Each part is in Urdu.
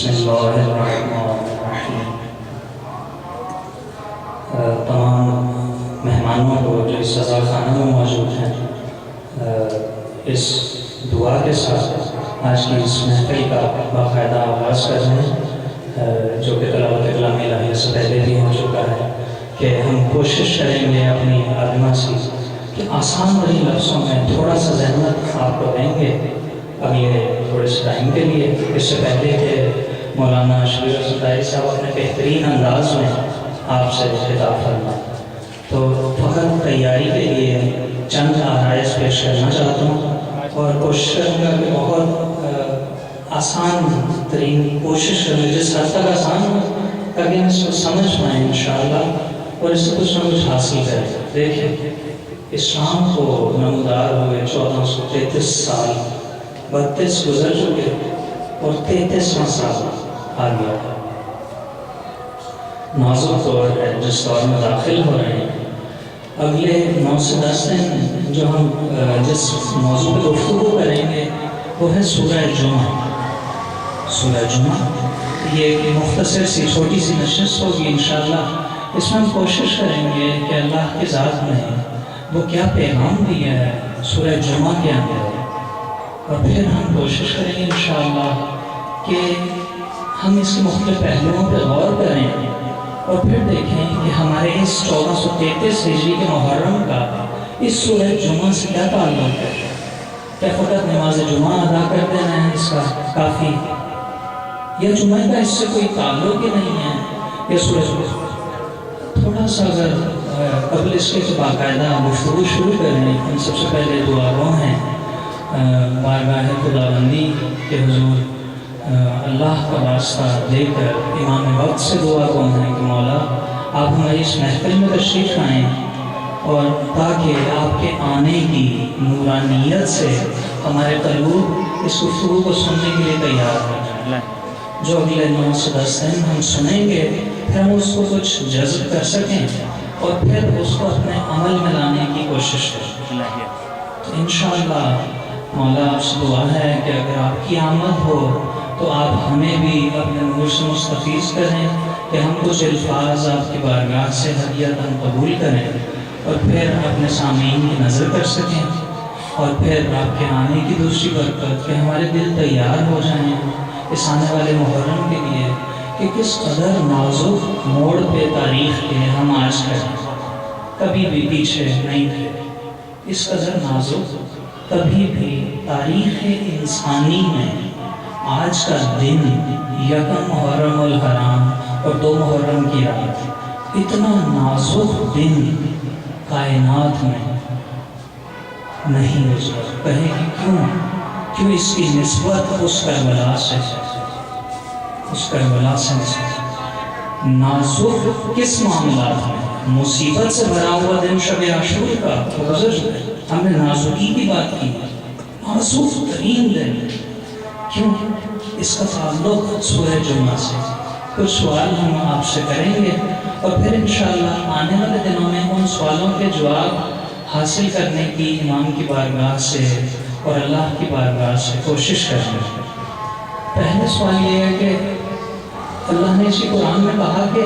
بسم اللہ الرحمن الرحیم۔ تمام مہمانوں کو جو اس سزا خانہ میں موجود ہیں، اس دعا کے ساتھ آج کی اس محفل کا باقاعدہ آغاز کر رہے ہیں، جو کہ تلاوت کلام الہی سے پہلے بھی ہو چکا ہے، کہ ہم کوشش کریں گے اپنی عالمہ سے کہ آسان بڑی لفظوں میں تھوڑا سا زحمت آپ کو دیں گے اگلے تھوڑے سے ٹائم کے لیے، اس سے پہلے کہ مولانا شبیر رسول صاحب اپنے بہترین انداز میں آپ سے خطاب فرمائیں۔ تو فقط تیاری کے لیے چند آرائز پیش کرنا چاہتا ہوں، اور کوشش کروں گا کہ بہت آسان ترین کوشش کروں، جس حد تک آسان ہو تاکہ ہم اس کو سمجھ پائیں انشاءاللہ، اور اس سے کچھ نہ کچھ حاصل کریں۔ دیکھیں، اسلام کو نمودار ہوئے 1433 سال، 32 گزر چکے اور 33واں سال آ گیا ہے۔ نازک دور ہے جس دور میں داخل ہو رہے ہیں۔ اگلے 9 سے 10 دن جو ہم جس موضوع پہ گفتگو کریں گے وہ ہے سورہ جمعہ۔ سورہ جمعہ یہ ایک مختصر سی چھوٹی سی نشست ہوگی انشاءاللہ۔ اس میں ہم کوشش کریں گے کہ اللہ کی ذات نے وہ کیا پیغام دیا ہے سورہ جمعہ کے اندر، اور پھر ہم کوشش کریں گے انشاءاللہ کہ ہم اس کے مختلف پہلوؤں پہ غور کریں، اور پھر دیکھیں کہ ہمارے اس 1433 ہجری کے محرم کا اس سورہ جمعہ سے کیا تعلق ہے۔ کیا فقط نماز جمعہ ادا کر دینا ہے اس کا کافی، یا جمعہ کا اس سے کوئی تعلق ہی نہیں ہے، یا سورہ جمعہ تھوڑا سا اگر قبل اس کے باقاعدہ گفتگو شروع کریں۔ ہم سب سے پہلے دعا گو ہیں بارگاہ خداوندی کے حضور اللہ کا واسطہ دے کر امام وقت سے دعا گو ہیں کہ مولا آپ ہماری اس محفل میں تشریف آئیں، اور تاکہ آپ کے آنے کی نورانیت سے ہمارے قلوب اس گفتگو کو سننے کے لیے تیار ہو جائیں۔ جو اگلے 9 سے 10 دن ہم سنیں گے، پھر ہم اس کو کچھ جذب کر سکیں اور پھر اس کو اپنے عمل میں لانے کی کوشش کریں۔ تو انشاءاللہ مولا آپ سے دعا ہے کہ اگر آپ کی آمد ہو تو آپ ہمیں بھی اپنے نور سے مستفیض کریں، کہ ہم کچھ الفاظ آپ کی بارگاہ سے ہدیۃً قبول کریں، اور پھر اپنے سامعین کی نظر کر سکیں، اور پھر آپ کے آنے کی دوسری برکت کہ ہمارے دل تیار ہو جائیں اس آنے والے محرم کے لیے، کہ کس قدر نازک موڑ پہ تاریخ کے ہم آج کریں، کبھی بھی پیچھے نہیں تھے۔ اس قدر نازک کبھی بھی تاریخ انسانی میں آج کا دن، یکم محرم الحرام اور 2 محرم کی رات، اتنا نازک دن کائنات میں نہیں گزرا۔ کہیں کہ کیوں اس کی نسبت اس کربلا سے نسبت نازک کس معاملات میں؟ مصیبت سے بھرا ہوا دن شب عاشور کا گزر چکا ہے، ہم نے نازکی کی بات کی، نازک ترین دن، کیوں؟ اس کا تعلق سورہ جمعہ سے۔ کچھ سوال ہم آپ سے کریں گے، اور پھر انشاءاللہ آنے والے دنوں میں ان سوالوں کے جواب حاصل کرنے کی امام کی بارگاہ سے اور اللہ کی بارگاہ سے کوشش کریں گے۔ پہلا سوال یہ ہے کہ اللہ نے اسی قرآن میں کہا کہ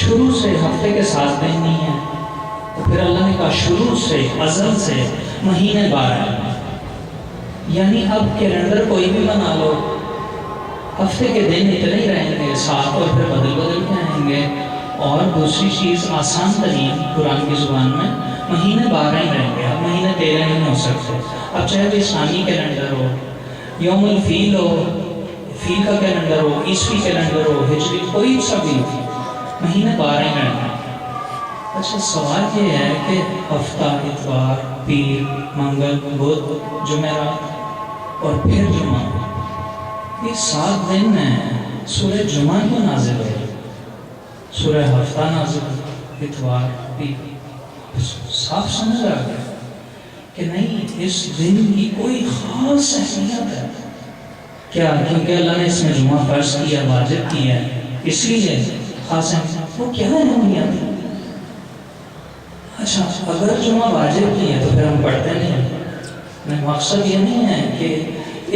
شروع سے ہفتے کے 7 دن نہیں ہیں، تو پھر اللہ نے کہا شروع سے، ازل سے مہینے 12 ہیں، یعنی اب کیلنڈر کوئی بھی بنا لو، ہفتے کے دن اتنے ہی رہیں گے 7، اور پھر بدل کے آئیں گے۔ اور دوسری چیز آسان ترین قرآن کی زبان میں مہینے 12 ہی رہیں گے، اب مہینے 13 نہیں ہو سکتے۔ اب چاہے وہ اسلامی کیلنڈر ہو، یوم الفیل ہو، فیل کا کیلنڈر ہو، عیسوی کیلنڈر ہو، ہجری، کوئی سا بھی مہینے 12 ہی رہیں گے۔ اچھا، سوال یہ ہے کہ ہفتہ، اتوار، پیر، منگل، بدھ، جمعرات اور پھر جمعہ، یہ 7 دن میں سورہ جمعہ کیوں نازل ہوئی؟ سورہ ہفتہ نازل ہوئی، اتوار، پیر، صاف سمجھ آ گیا کہ نہیں، اس دن کی کوئی خاص اہمیت ہے۔ کیا؟ کیونکہ اللہ نے اس میں جمعہ فرض کیا، واجب کیا ہے، اس لیے خاص اہمیت۔ وہ کیا اہمیت ہے؟ اچھا، اگر جمعہ واجب کی ہے تو پھر ہم پڑھتے نہیں۔ مقصد یہ نہیں ہے کہ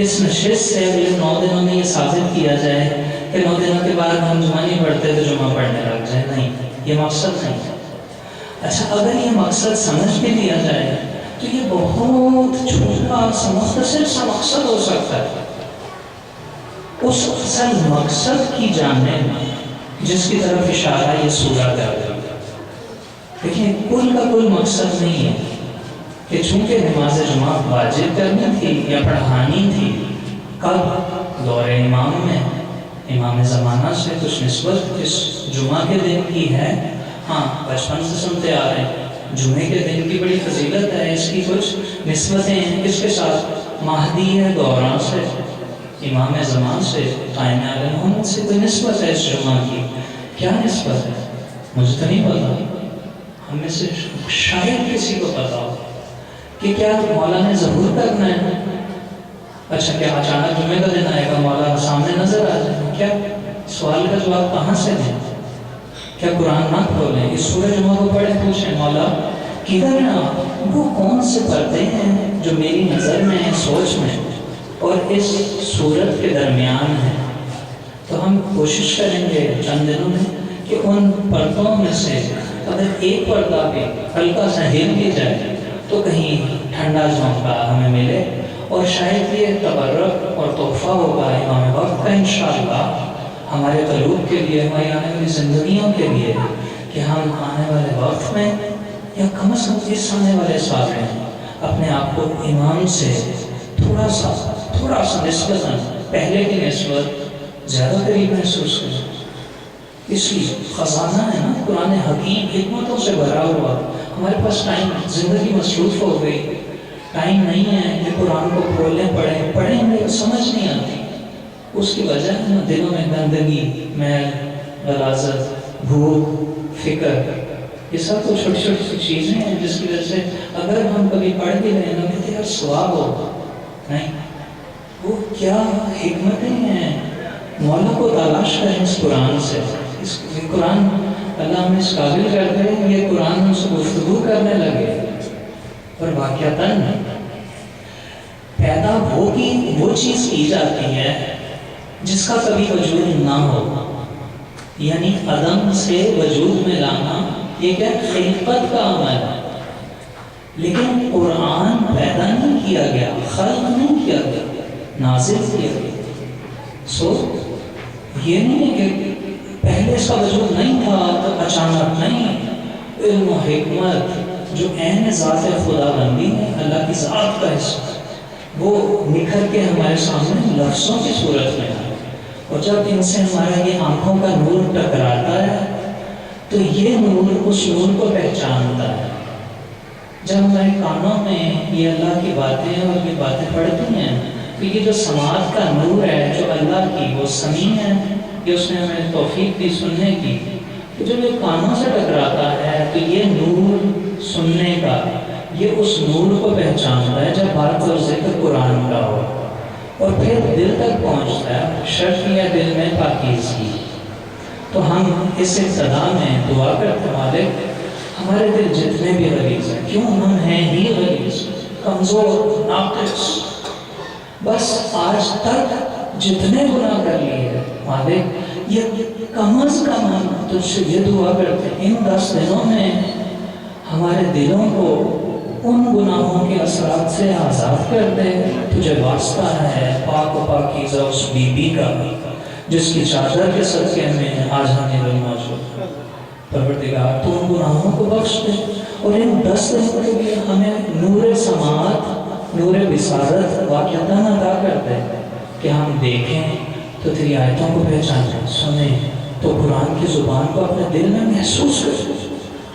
اس نشست سے اگلے 9 دنوں میں یہ ثابت کیا جائے کہ 9 دنوں کے بعد ہم جمعہ نہیں پڑھتے تو جمعہ پڑھنے لگ جائیں، نہیں، یہ مقصد نہیں ہے۔ اچھا اگر یہ مقصد سمجھ بھی لیا جائے تو یہ بہت چھوٹا سا مختصر سا مقصد ہو سکتا ہے۔ اس اصل مقصد کی جانب جس کی طرف اشارہ یہ سورہ کر رہی ہے، لیکن کل کا کل مقصد نہیں ہے کہ چونکہ نماز جمعہ واجب کرنی تھی یا پڑھانی تھی، کب دور امام میں امام زمانہ سے کچھ نسبت اس جمعہ کے دن کی ہے، ہاں بچپن سے سنتے آ رہے ہیں جمعے کے دن کی بڑی فضیلت ہے، اس کی کچھ نسبتیں ہیں، کس کے ساتھ؟ مہدی ہے دوران سے، امام زمان سے، قائم عالم محمد سے کوئی نسبت ہے اس جمعہ کی؟ کیا نسبت ہے؟ مجھے تو نہیں پتا، ہم میں سے شاید کسی کو پتا ہو کہ کیا مولا نے ظہور کرنا ہے؟ اچھا کیا اچانک جمعے کا دن آئے گا مولا سامنے نظر آ جائے؟ کیا سوال کا جواب کہاں سے دیں؟ کیا قرآن نہ کھولیں، اس سورہ جمعہ کو پڑھیں، پوچھیں مولا کدھر ہیں آپ؟ وہ کون سے پردے ہیں جو میری نظر میں ہیں، سوچ میں اور اس صورت کے درمیان ہے؟ تو ہم کوشش کریں گے چند دنوں میں کہ ان پردوں میں سے اگر ایک پردہ بھی ہلکا سا ہل بھی جائے تو کہیں ٹھنڈا جھونکا ہمیں ملے، اور شاید یہ تبرک اور تحفہ ہوگا امام وقت کا انشاءاللہ ہمارے قلوب کے لیے، ہماری آنے والی زندگیوں کے لیے، کہ ہم آنے والے وقت میں یا کم از کم اس آنے والے سال میں اپنے آپ کو امام سے تھوڑا سا نسبتاً پہلے کی نسبت زیادہ قریب محسوس کریں۔ اس لیے خزانہ ہے نا قرآن حکیم، حکمتوں سے بھرا ہوا۔ ہمارے پاس ٹائم، زندگی مصروف ہو گئی، ٹائم نہیں ہے کہ قرآن کو کھولیں پڑھیں گے سمجھ نہیں آتی۔ اس کی وجہ ہے دلوں میں گندگی، میل، غلاظت، بھوک، فکر، یہ سب تو چھوٹی چھوٹی چیزیں ہیں جس کی وجہ سے اگر ہم کبھی پڑھ بھی رہے ہیں تو یار ثواب ہو نہیں، وہ کیا حکمتیں ہیں۔ مولا کو تلاش کریں اس قرآن سے، اس قرآن اللہ ہمیں اس قابل کر دے، یہ قرآن ہم سے گفتگو کرنے لگے، اور واقعتاً پیدا وہ چیز کی جاتی ہے جس کا کبھی وجود نہ ہو، یعنی عدم سے وجود میں لانا، یہ کیا خلقت کا عمل ہے، لیکن قرآن پیدا نہیں کیا گیا، خلق نہیں کیا گیا، نازل کیا گیا۔ یہ نہیں ہے کہ پہلے اس کا وجود نہیں تھا تو اچانک نہیں، علم و حکمت جو عین ذات خدا بندی ہے، اللہ کی ذات کا حصہ، وہ نکھر کے ہمارے سامنے لفظوں کی صورت میں ہے، اور جب ان سے ہمارا یہ آنکھوں کا نور ٹکراتا ہے تو یہ نور اس نور کو پہچانتا ہے۔ جب ہمارے کانوں میں یہ اللہ کی باتیں اور یہ باتیں پڑھتی ہیں تو یہ جو سماعت کا نور ہے جو اللہ کی، وہ سمیع ہے، کہ اس نے ہمیں توفیق دی سننے کی، تو جب یہ کانوں سے ٹکراتا ہے تو یہ نور سننے کا، یہ اس نور کو پہچانتا ہے جب بات اور ذکر قرآن کا ہو، اور پھر دل تک پہنچتا ہے، شرط یہ دل میں پاکیزگی۔ تو ہم اس ابتدا میں دعا کرتے مالک ہمارے دل جتنے بھی غلیظ ہیں، کیوں ہم ہیں ہی غلیظ، کمزور، ناقص، بس آج تک جتنے گناہ کر لیے مالک، یہ کم از کم ہم تجھ سے یہ دعا کرتے ہیں ان 10 دنوں میں ہمارے دلوں کو ان گناہوں کے اثرات سے آزاد کر دے۔ تجھے واسطہ ہے پاک و پاکیزہ اس بی بی کا جس کی چادر کے صدقے میں آج ہمیں بھی موجود ہے۔ پروردگار تو ان گناہوں کو بخش دے، اور ان 10 دنوں کے لیے ہمیں نور سماعت، نور بصارت واقعتاً عطا کر دے کہ ہم دیکھیں تو تیری آیتوں کو پہچانیں، سنیں تو قرآن کی زبان کو اپنے دل میں محسوس کریں۔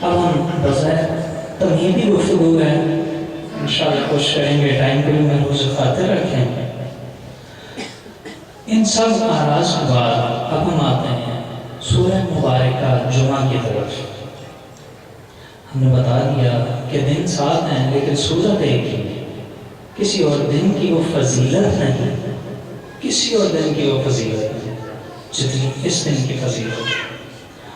اب ہم بظاہر تمہیدی گفتگو ہے، انشاءاللہ کوشش کریں گے ٹائم کو بھی محفوظ خاطر رکھیں۔ ان سب آراز کے بعد اب ہم آتے ہیں سورہ مبارکہ جمعہ کی طرف۔ ہم نے بتا دیا کہ دن 7 ہیں لیکن سورت ایک ہی، کسی اور دن کی وہ فضیلت نہیں، کسی اور دن کی وہ فضیلت نہیں جتنی اس دن کی فضیلت ہے۔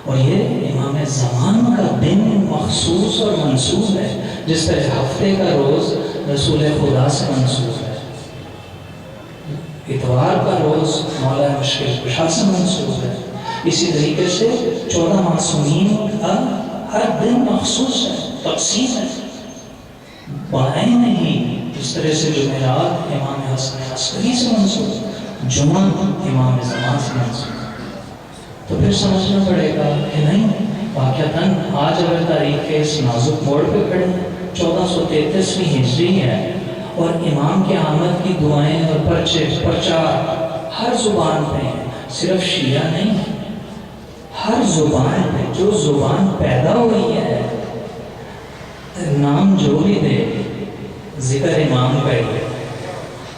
اور یہ امام زمان کا دن مخصوص اور منسوب ہے، جس طرح ہفتے کا روز رسول خدا سے منسوب ہے۔ اتوار کا روز مولا مشکل کشا سے منسوب ہے. اسی طریقے سے 14 معصومین کا ہر دن مخصوص ہے، تقسیم ہے. بائیں نہیں، اس طرح سے جمعرات امام حسن عسکری سے منسوب، جمعہ امام زمان سے منسوب. تو پھر سمجھنا پڑے گا کہ نہیں، واقعتاً آج اگر تاریخ کے اس نازک موڑ پہ کھڑے ہیں، 1433ویں ہجری ہے، اور امام کے آمد کی دعائیں اور پرچار ہر زبان پہ ہیں. صرف شیعہ نہیں، ہر زبان پہ. جو زبان پیدا ہوئی ہے، نام جو بھی دے، ذکر امام کا ہی ہے.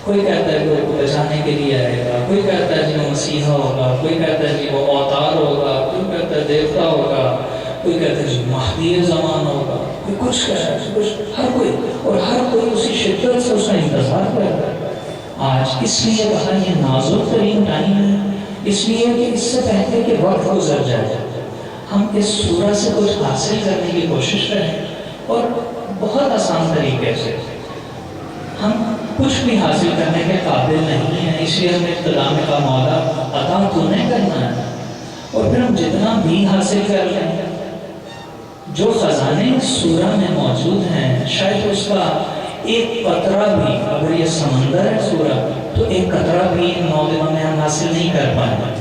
کوئی کہتا ہے کہ وہ بچانے کے لیے آئے گا، کوئی کہتا ہے کہ وہ مسیحا ہوگا، کوئی کہتا ہے کہ وہ اوتار ہوگا، کوئی کہتا ہے دیوتا ہوگا، کوئی کہتا ہے کہ مہدی زمان ہوگا، کوئی کچھ کہہ رہا ہے، کچھ، ہر کوئی، اور ہر کوئی اسی شدت سے اس کا انتظار کر رہا ہے. آج اس لیے کہا یہ نازک ترین ٹائم ہے، اس لیے کہ اس سے پہلے کہ وقت گزر جائے ہم اس سورہ سے کچھ حاصل کرنے کی کوشش کریں. اور بہت آسان طریقے سے ہم کچھ بھی حاصل کرنے کے قابل نہیں ہیں، اس لیے ہمیں ابتدا میں کا مولا عطا تو نہیں کرنا ہے. اور پھر ہم جتنا بھی حاصل کر لیں، جو خزانے سورہ میں موجود ہیں، شاید اس کا ایک قطرہ بھی، اگر یہ سمندر ہے سورہ، تو ایک قطرہ بھی ان 9 دنوں میں ہم حاصل نہیں کر پائیں گے.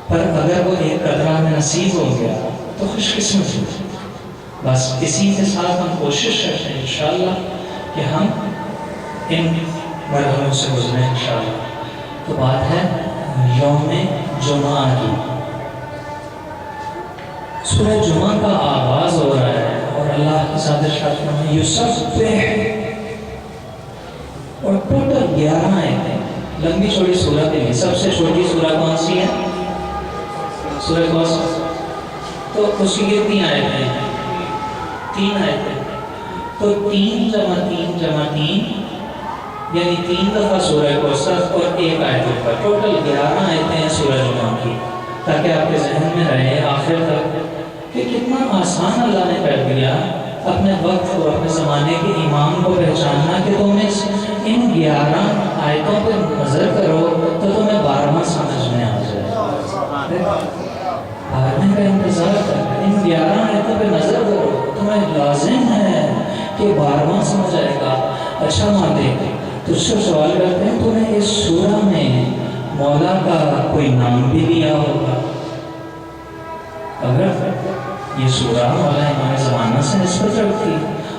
پر اگر وہ ایک قطرہ میں نصیب ہو گیا تو خوش قسمت ہو. بس اسی کے ساتھ ہم کوشش کرتے ہیں انشاءاللہ کہ ہم ان مرحلوں سے گزریں انشاءاللہ. تو بات ہے یوم جمعہ کی. سورہ جمعہ کا آغاز ہو رہا ہے اور اللہ کی ذات ارشاد فرماتے ہیں یسبح، اور ٹوٹل 11 آیتیں. لمبی چھوٹی سورہ کے لیے سب سے چھوٹی سورہ کون سی ہے؟ سورہ کوثر. تو اس کی کتنی آیتیں ہیں؟ 3 آیتیں. تو 3 جمع 3 جمع 3 یعنی 3 دفعہ سورہ کوثر اور 1 آیت اوپر، ٹوٹل 11 آیتیں ہیں سورہ جمعہ کی. تاکہ آپ کے ذہن میں رہے آخر تک کہ کتنا آسان اللہ نے کر دیا اپنے وقت کو، اپنے زمانے کے امام کو پہچاننا کہ تم ان 11 آیتوں پر نظر کرو تو تمہیں 12واں سمجھ میں آ جائے. آنے کا انتظار کر، ان 11 آیتوں پہ نظر کرو، تمہیں لازم ہے کہ 12واں سمجھ آئے گا. اچھا ماں تجھ سے سوال کرتے ہیں، تمہیں اس سورہ میں مولا کا کوئی نام بھی دیا ہوگا؟ اگر یہ سورہ مولا امام زمانہ سے نسبت رکھتی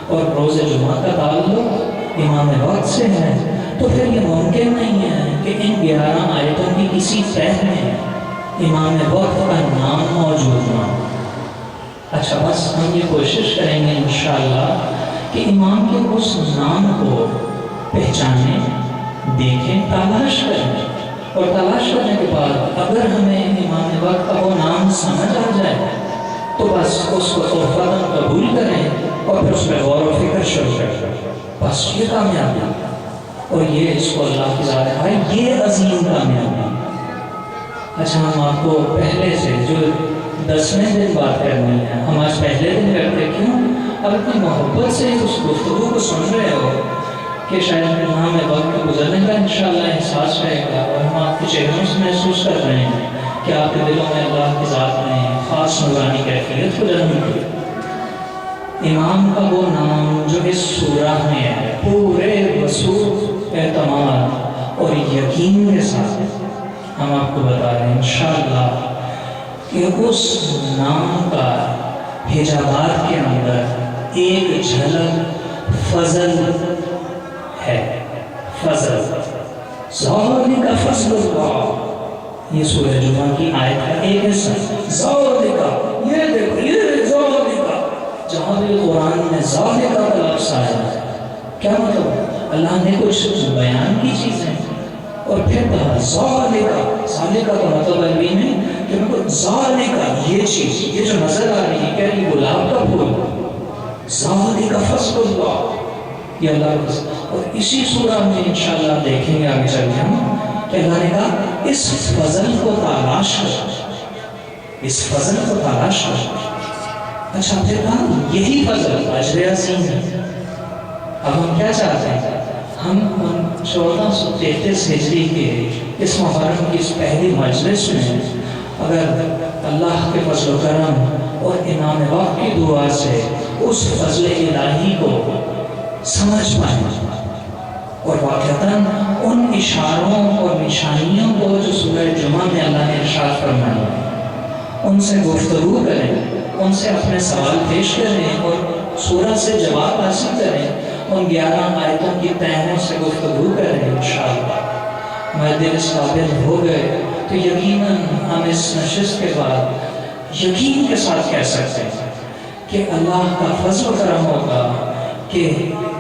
اور روز جمعہ کا تعلق امام وقت سے ہے، تو پھر یہ ممکن نہیں ہے کہ ان 11 آیتوں کی کسی تہ میں امام وقت کا نام موجود نہ ہو. اچھا بس ہم یہ کوشش کریں گے انشاءاللہ کہ امام کے اس نام کو پہچانیں، دیکھیں، تلاش کریں، اور تلاش کرنے کے بعد اگر ہمیں امام وقت کا وہ نام سمجھ آ جائے تو بس اس کو تحفہ قبول کریں اور پھر اس پہ غور و فکر شروع کریں. بس یہ کامیابی، اور یہ اس کو اللہ کی ذات ہے، یہ عظیم کامیابی. اچھا ہم آپ کو پہلے سے جو 10ویں دن بات کرنی ہے، ہم آج پہلے دن کرتے کیوں؟ اب اتنی محبت سے اس گفتگو کو سن رہے ہو کہ شاید ہمیں وقت گزرنے کا انشاءاللہ احساس رہے گا، اور ہم آپ کے چہروں سے محسوس کر رہے ہیں کہ آپ کے دلوں میں اللہ کی ذات نے خاص نورانی کیفیت کو جنم دی. امام کا وہ نام جو اس سورہ میں ہے، پورے وثوق اعتماد اور یقین کے ساتھ ہم آپ کو بتا رہے ہیں انشاءاللہ کہ اس نام کا حجابات کے اندر ایک جھلک فضل ہے. فضل، ذالک فضل اللہ، یہ سورہ جمعہ کی آیت کا ایک حصہ. ذالک، یہ دیکھو، یہ ذالک، جہاں بھی قرآن میں ذالک کا لفظ آیا ہے، کیا مطلب؟ اللہ نے کچھ بیان کی چیزیں اور پھر کہا ذالک. ذالک کا مطلب عربی میں کہ ذالک، یہ چیز، یہ جو نظر آ رہی ہے، کیا یہ گلاب کا پھول؟ ذالک فضل اللہ، یہ اللہ کا. اور اسی سورہ میں انشاءاللہ دیکھیں گے آگے چل کے ہم کہ اللہ نے کہا اس فضل کو تلاش کر، اس فضل کو تلاش کر. اچھا پھر کہا یہی فضل اجر عظیم ہے. اب ہم کیا چاہتے ہیں؟ ہم 1433 ہجری کے اس محرم کی اس پہلی مجلس میں اگر اللہ کے فضل و کرم اور امام وقت کی دعا سے اس فضل الہی کو سمجھ پائیں اور واقعتاً ان اشاروں اور نشانیوں کو جو سورہ جمعہ میں اللہ نے ارشاد فرمایا ان سے گفتگو کریں، ان سے اپنے سوال پیش کریں اور سورہ سے جواب حاصل کریں، ان 11 آیتوں کی تہوں سے گفتگو کریں انشاءاللہ۔ ہمارے دل اس قابل ہو گئے تو یقیناً ہم اس نشست کے بعد یقین کے ساتھ کہہ سکتے ہیں کہ اللہ کا فضل و کرم ہوگا کہ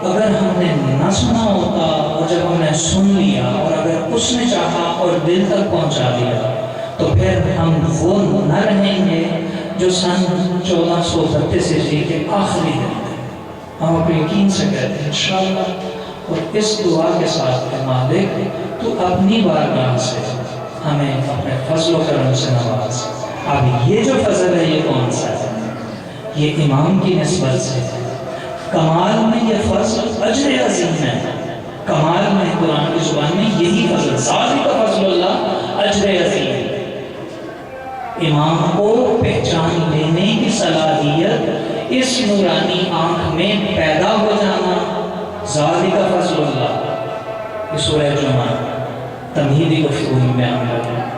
اگر ہم نے نہ سنا ہوتا اور جب ہم نے سن لیا اور اگر اس نے چاہا اور دل تک پہنچا دیا تو پھر ہم وہ نہ رہیں گے جو سن 1432 ہجری کے آخری دن تھے۔ ہم اپنے یقین سے کہتے ہیں انشاءاللہ اور اس دعا کے ساتھ کہ مالک تو اپنی بارگاہ سے ہمیں اپنے فضل و کرم سے نواز۔ اب یہ جو فضل ہے یہ کون سا ہے؟ یہ امام کی نسبت سے ہے۔ کمال میں یہ فضل اجر عظیم ہے، کمال میں قرآن کی زبان میں یہی فضل ذالک فضل اللہ اجر عظیم۔ امام کو پہچان لینے کی صلاحیت اس نورانی آنکھ میں پیدا ہو جانا ذالک فضل اللہ، یہ سورہ جمعہ تمہیدی گفتگو میں بیان کرتے ہیں۔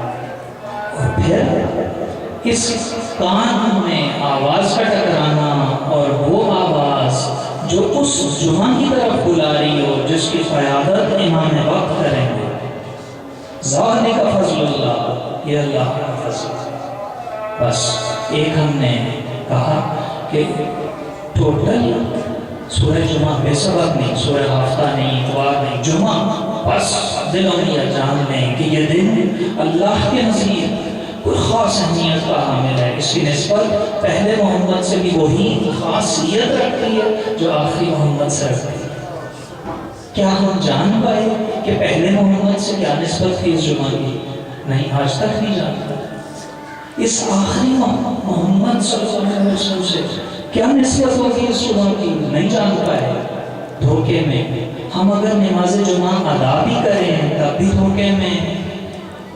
اور پھر اس کان میں آواز کا ٹکرانا اور وہ آواز جو اس جمعہ کی طرف بلا رہی ہو جس کی قیادت امام وقت کریں گے، ذالک فضل اللہ، یہ اللہ کا فضل ہے۔ بس ایک ہم نے کہا کہ ٹوٹل سورہ جمعہ بے سبب نہیں، سورہ ہفتہ نہیں، اتوار نہیں، جمعہ بس دلوں میں یہ جان لیں کہ یہ دن اللہ کے نزدیک کوئی خاص اہمیت کا حامل ہے۔ اس کی نسبت پہلے محمد سے بھی وہی خاصیت رکھتی ہے جو آخری محمد سے رکھتی ہے۔ کیا ہم جان پائے کہ پہلے محمد سے کیا نسبت تھی اس جمعہ کی؟ نہیں، آج تک نہیں جانتا۔ اس آخری محمد صلی اللہ علیہ وسلم سے کیا نسبت ہوگی اس جمعہ کی؟ نہیں جان پائے۔ دھوکے میں ہم اگر نماز جمعہ ادا بھی کریں تب بھی دھوکے میں،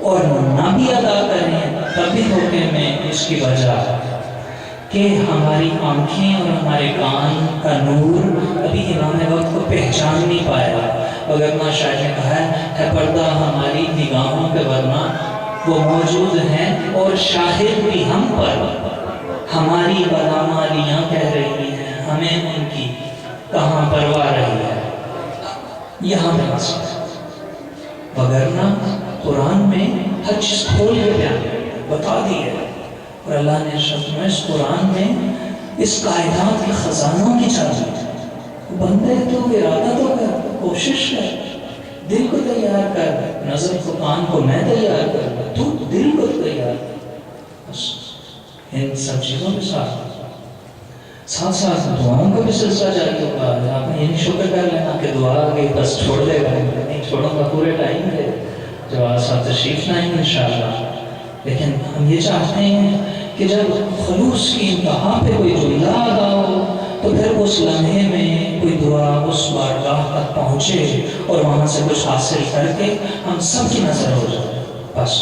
اور نہ بھی ادا کریں تب بھی دھوکے میں، اس کی وجہ کہ ہماری آنکھیں اور ہمارے کان کا نور ابھی امام وقت کو پہچان نہیں پایا۔ وگرنہ شاید نے کہا ہے پردہ ہماری نگاہوں کے ورنہ وہ موجود ہیں اور شاہد بھی ہم پر، ہماری بدعمالیاں کہہ رہی ہیں، ہمیں ان کی کہاں پرواہ رہی ہے، یہاں پہ مسئلہ ہے۔ وگرنہ قرآن میں ہر چیز کھول کے بیان بتا دی ہے، اور اللہ نے ارشاد اس قرآن میں اس کائنات کے خزانوں کی چابی، بندے تو ارادہ تو کر، کوشش کر، دل کو تیار کر، نظر کو کان کو میں تیار کر، تو دل کو تیار کر۔ بس ان سب چیزوں کے ساتھ ساتھ دعاؤں کا بھی سلسلہ جاری ہوگا۔ آپ نے یہ شکر کر لینا کہ دعا آ گئی بس چھوڑ دے گا، نہیں چھوڑوں گا، پورے ٹائم دے جو آج آپ تشریف لائیں گے انشاءاللہ۔ لیکن ہم یہ چاہتے ہیں کہ جب خلوص کی انتہا پہ کوئی جملہ ادا ہو تو پھر اس لمحے میں کوئی دعا اس بارگاہ تک پہنچے اور وہاں سے کچھ حاصل کر کے ہم سب کی نظر ہو جائے۔ بس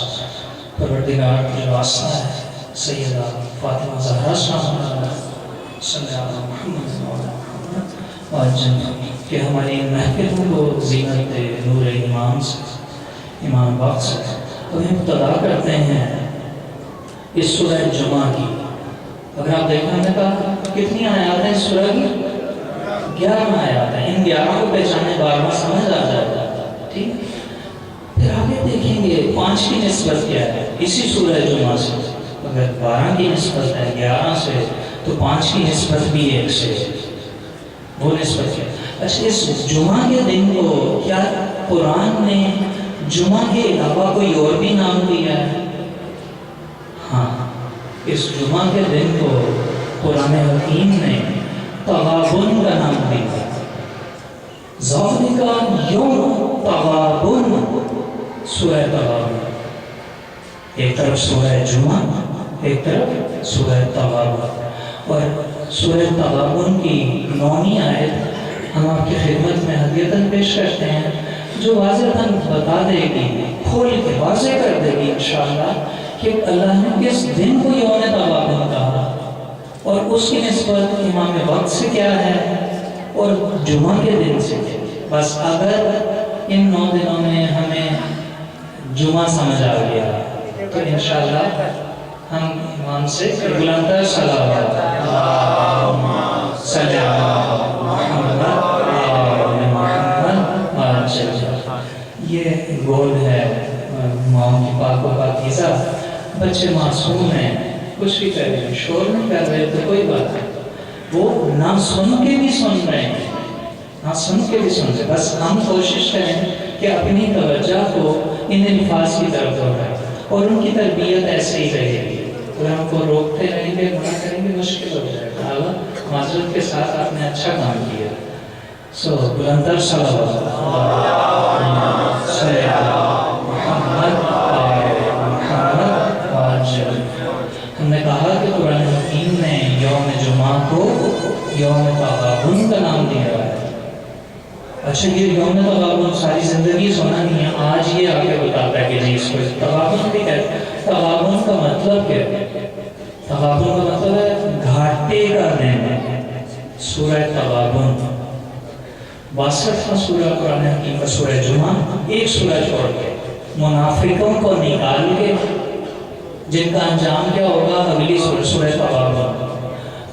پروردگار کی جو واسطہ ہے سیدہ فاطمہ زہرا صلی اللہ علیہ محمد آج کہ ہماری محفلوں کو زینت نور امام سے، امام وقت سے تو ہم ابتدا کرتے ہیں اس سورہ جمعہ کی۔ اگر آپ دیکھیں ہم نے کہا کتنی آیات ہیں اس سورہ کی؟ 11 آیات ہیں۔ ان 11 کو پہچانے بار بار سمجھ آ جائے گا، ٹھیک؟ پھر آگے دیکھیں گے 5 کی نسبت کیا ہے اسی سورہ جمعہ سے۔ اگر 12 کی نسبت ہے 11 سے تو 5 کی نسبت بھی 1 سے، وہ نسبت کیا؟ اچھا، اس جمعہ کے دن کو کیا قرآن نے جمعہ کے علاوہ کوئی اور بھی نام دیا ہے؟ ہاں، اس جمعہ کے دن کو قرآن حکیم نے تغابن کا نام دیا۔ ذالک یوم تغابن، سورہ تغابن، ایک طرف سورہ جمعہ ایک طرف سورہ تغابن، اور سورہ تغابن کی 9ویں آیت ہم آپ کی خدمت میں ہدیتاً پیش کرتے ہیں، جو واضحاً بتا دے گی، کھول کے واضح کر دے گی انشاءاللہ کہ اللہ نے کس دن کو یوم تغابن کہا اور اس کی نسبت امام وقت سے کیا ہے اور جمعہ کے دن سے کیا۔ بس اگر ان 9 دنوں میں ہمیں جمعہ سمجھ آ گیا تو انشاءاللہ ہم امام سے بلند تر صلوات اللہم صلی علی محمد آل محمد وسلم۔ یہ گول ہے ماں کی پاک و پاکیزہ، بچے معصوم ہیں، کچھ بھی کر رہے، شور نہیں کر رہے تو کوئی بات نہیں، وہ نہ سن کے بھی سن رہے ہیں، نہ سن کے بھی سن رہے، بس ہم کوشش کریں کہ اپنی توجہ کو ان الفاظ کی طرف دوڑائیں اور ان کی تربیت ایسے ہی رہے گی۔ اگر ہم کو روکتے رہیں گے، منع کریں گے، مشکل ہو جائے گا۔ اللہ معذرت کے ساتھ آپ نے اچھا کام کیا۔ سو بلندر صلوات اللہم صلی علی محمد محمد وسلم۔ ہم نے کہا کہ قرآن حکیم نے یوم جمعہ کو یوم تغابن کا نام دیا ہے۔ اچھا یہ یوم تغابن ساری زندگی سنا نہیں ہے، آج یہ آگے بتاتا ہے کہ جی اس کو تغابن بھی کہتے ہیں۔ تغابن کا مطلب کیا ہے؟ تغابن کا مطلب ہے گھاٹے کا دن۔ سورہ تغابن 62واں سورہ قرآن حکیم کا سورہ جمعہ، ایک سورہ چھوڑ کے منافقوں کو نکال کے جن کا انجام کیا ہوگا، اگلی سورہ تغابن۔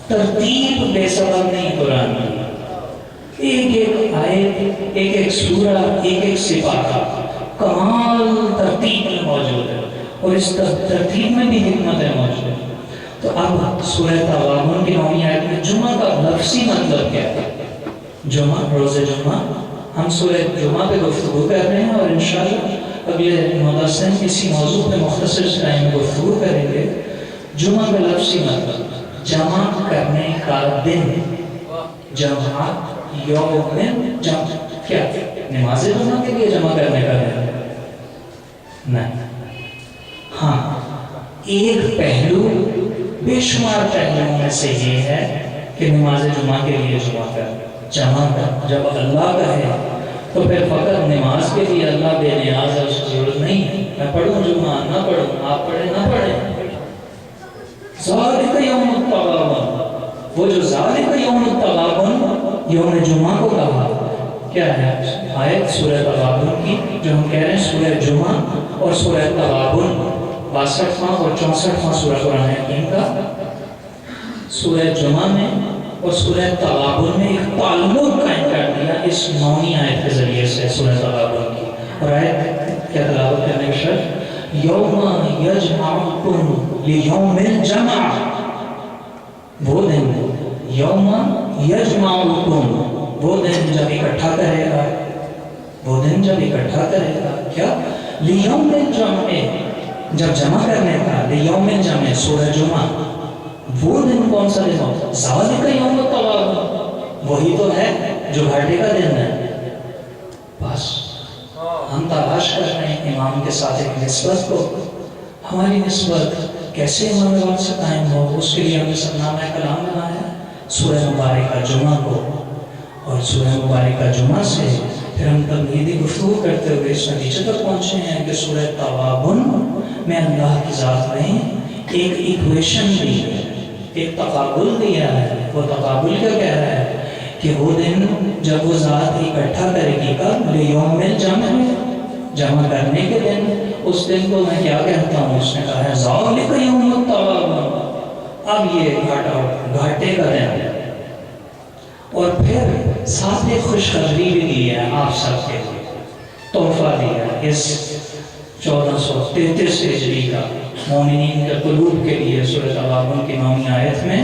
ترتیب بے سبب نہیں قرآن کی، ایک ایک آیت، ایک ایک سورہ، ایک ایک سپارہ کمال ترتیب میں موجود ہے اور اس ترتیب میں بھی حکمتیں موجود ہیں۔ تو اب سورہ تغابن کی 9ویں آیت میں جمعہ کا لفظی مطلب کیا ہے؟ جمعہ، روز جمعہ۔ ہم سورہ جمعہ پہ گفتگو کر رہے ہیں اور انشاءاللہ اگلے 10 دن اسی موضوع پہ مختصر ٹائم میں گفتگو کریں گے۔ جمعہ کا لفظی مطلب جمع کرنے کا دن، جمع یوم جمع، کیا نماز جمعہ کے لیے جمع کرنے کا دن نہیں، ہاں ایک پہلو بے شمار پہلوؤں میں سے یہ ہے کہ نماز جمعہ کے لیے جمع کر، جب اللہ کا ہے تو پھر فقط نماز کے لیے اللہ بے نیاز ہے، اس کی ضرورت نہیں ہے میں پڑھوں جمعہ نہ پڑھوں، آپ پڑھیں نہ پڑھیں۔ ذالک یوم التغابن، وہ جو ذالک یوم التغابن یوم جمعہ کو کہا کیا ہے؟ آیت سورہ تغابن کی جو ہم کہہ رہے ہیں سورہ جمعہ اور سورہ تغابن 62واں اور 64واں سورہ قرآن حکیم کا۔ سورہ جمعہ میں اور سورہ تغابن میں ایک تعلق قائم کر دیا اس 9ویں آیت کے ذریعے سے سورہ تغابن کی، اور آیت کیا تلاوت کرنے کی شرط یوم یجمعکم لیوم الجمع، وہ دن یوم یجمعکم، وہ دن جب اکٹھا کرے گا، وہ دن جب اکٹھا کرے گا کیا؟ لیوم الجمع، جب جمع کرنے کا، لیوم الجمع سورہ جمعہ، وہ دن کون سا دن ہوتا ہے؟ ذالک یوم التغابن، وہی تو ہے جو گھاٹے کا دن ہے۔ بس ہم تلاش کر رہے ہیں امام کے ساتھ ایک نسبت کو، ہماری نسبت کیسے امام وقت سے قائم ہو، اس کے لیے ہم نے سرنامہ کلام بنایا سورہ مبارکہ جمعہ کو، اور سورہ مبارکہ جمعہ سے پھر ہم تمہیدی گفتگو کرتے ہوئے اس نتیجے تک پہنچے ہیں کہ سورہ تغابن میں اللہ کی ذات نے ایک ایکویشن دی ہے، ایک تقابل دیا ہے۔ وہ تقابل کیا کہہ رہا ہے کہ وہ دن جب وہ ذات اکٹھا کرے گی، کب؟ لیوم الجمع، جمع کرنے کے دن، اس دن کو میں کیا کہتا ہوں؟ اس نے کہا ہے ذالک یوم التغابن، اب یہ گھاٹے کا دن ہے۔ اور پھر ساتھ ایک خوشخبری بھی دی ہے آپ سب کے لیے، تحفہ دیا ہے اس 1433 ہجری کا مومنین کے قلوب کے لیے۔ سورہ تغابن کی 9ویں آیت میں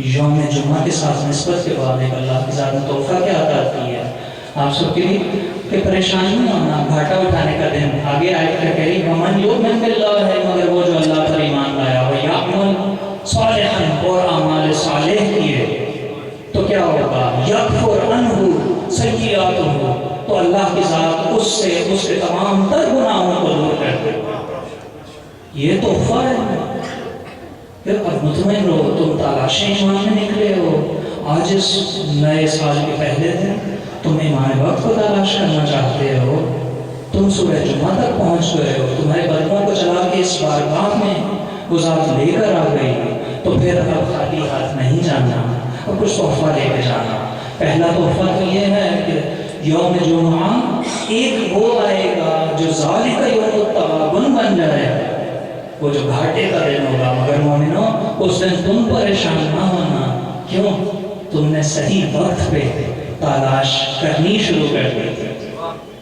یوم جمعہ کے ساتھ نسبت کے بعد ایک اللہ کی ذات نے تحفہ کیا عطا کی ہے آپ سب کے لیے کہ پریشانی نہ ہونا، گھاٹا اٹھانے کا دن۔ آگے آیت کیا کہہ رہی؟ وَمَنْ يُؤْمِنْ بِاللَّهِ ہے، مگر وہ جو اللہ پر ایمان لایا ہو، یعمل صالحاً، اور اعمال صالح کیے، تو کیا ہوگا؟ یغفر عنہ سیئاتہ، تو اللہ کی ذات اس سے اس کے تمام تر گناہوں کو دور کر دے۔ یہ تحفہ ہے۔ پھر اب مطمئن رہو، تم تلاشیں ایمان میں نکلے ہو آج اس نئے سال کے پہلے دن تم امام وقت کو تلاش کرنا چاہتے ہو، تم سورہ جمعہ تک پہنچ گئے ہو، تمہارے قدموں کو چلا کے اس بارگاہ میں وہ ذات لے کر آ گئی، تو پھر اب خالی ہاتھ نہیں جانا، اب کچھ تحفہ لے کے جانا۔ پہلا تحفہ تو یہ ہے کہ یوم جمعہ ایک وہ آئے گا جو ذالک یوم التغابن بن جائے، وہ جو گھاٹے کا دن ہوگا، مگر مومنوں اس دن تم پریشان نہ ہونا، کیوں؟ تم نے صحیح وقت پہ تلاش کرنی شروع کر دی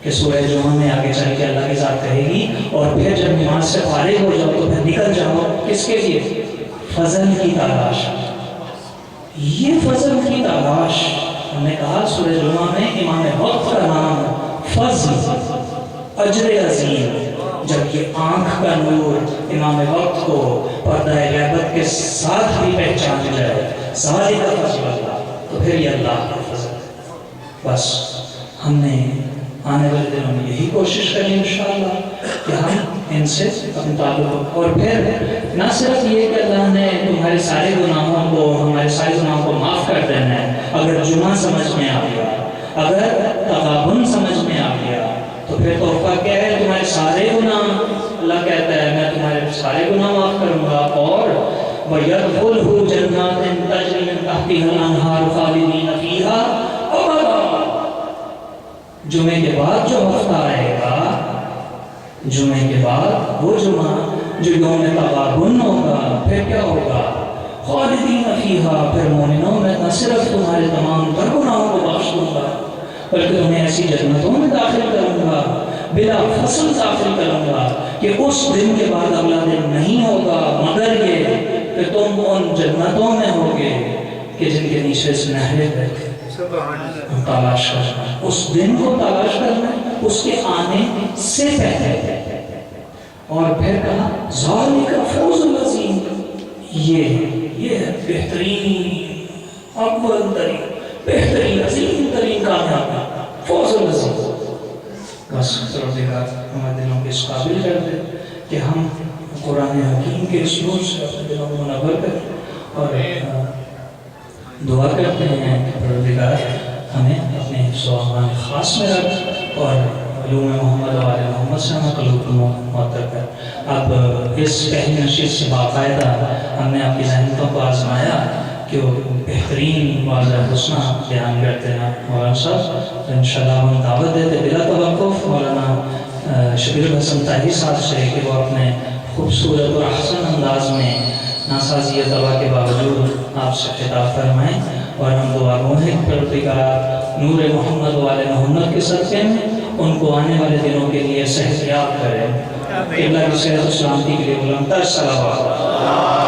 کہ سورہ جمعہ میں آگے چل کے اللہ کی ذات کہے گی، اور پھر جب نماز سے فارغ ہو جاؤ تو پھر نکل جاؤ کس کے لیے؟ فضل کی تلاش۔ یہ فضل کی تلاش، ہم نے کہا سورہ جمعہ میں امام وقت کا نام فضل، اجر عظیم، جب یہ آنکھ کا نور امام وقت کو پردہ غیبت کے ساتھ بھی پہچان جائے، ذالک فضل اللہ، تو پھر یہ اللہ کا فضل۔ بس ہم نے آنے والے دنوں میں یہی کوشش کریں انشاءاللہ کہ ہم ان سے اپنے تعلق، اور پھر نہ صرف یہ کہ اللہ نے تمہارے سارے گناہوں کو، ہمارے سارے گناہوں کو معاف کر دینا ہے، اگر جمعہ سمجھ میں آ گیا، اگر تغابن سمجھ میں آ گیا، تو پھر تحفہ کیا ہے؟ تمہارے سارے گناہ، اللہ کہتا ہے میں تمہارے سارے گناہ معاف کروں گا، اور وَيَدْخُلْهُ جَنَّاتٍ تَجْرِي مِن تَحْتِهَا الْأَنْهَارُ خَالِدِينَ فِيهَا أَبَدًا۔ جمعے کے بعد جو ہفتہ آئے گا، جمعے کے بعد وہ جمعہ جو یوم تغابن ہوگا، پھر کیا ہوگا؟ خالدین فیہا، پھر مومنوں میں نہ صرف تمہارے تمام تر گناہوں کو بخش دوں گا، بلکہ تمہیں ایسی جنتوں میں داخل کروں گا، بلا فصل داخل کروں گا کہ اس دن کے بعد اگلا دن نہیں ہوگا مگر یہ کہ تم ان جنتوں میں ہوگے کہ جن کے نیچے سے نہریں بہتی۔ تلاش کرنا، اس دن کو تلاش کرنا، اس کے آنے سے پہلے۔ اور پھر کہا ذالک فوز العظیم، یہ بہترین، اول ترین، بہترین، عظیم ترین کامیابی، فوز العظیم۔ بس پروردگار ہمارے دلوں کے اس قابل کر دے کہ ہم قرآن حکیم کے اس نور سے اپنے دلوں کو منور کریں، اور دعا کرتے ہیں کہ پروردگار ہمیں اپنے حفظ و امان خاص میں رکھ، اور علوم محمد و آل محمد سے ہمیں قلوب کو معطر کر۔ اب اس پہلی نشست سے باقاعدہ ہم نے آپ کی ذہنیتوں کو آزمایا کہ وہ بہترین واضح حسنہ بیان کرتے ہیں مولانا صاحب، تو انشاءاللہ ہم دعوت دیتے بلا توقف مولانا شبیر الحسن طاہری صاحب سے کہ وہ اپنے خوبصورت اور احسن انداز میں ناسازی دوا کے باوجود آپ سے خطاب فرمائیں، اور ہم دعا گو ہیں کہ پروردگار نور محمد و آل محمد کے صدقے میں ان کو آنے والے دنوں کے لیے صحت یاب کرے، اللہ کی صحت و سلامتی کے لیے بلند تر صلوات۔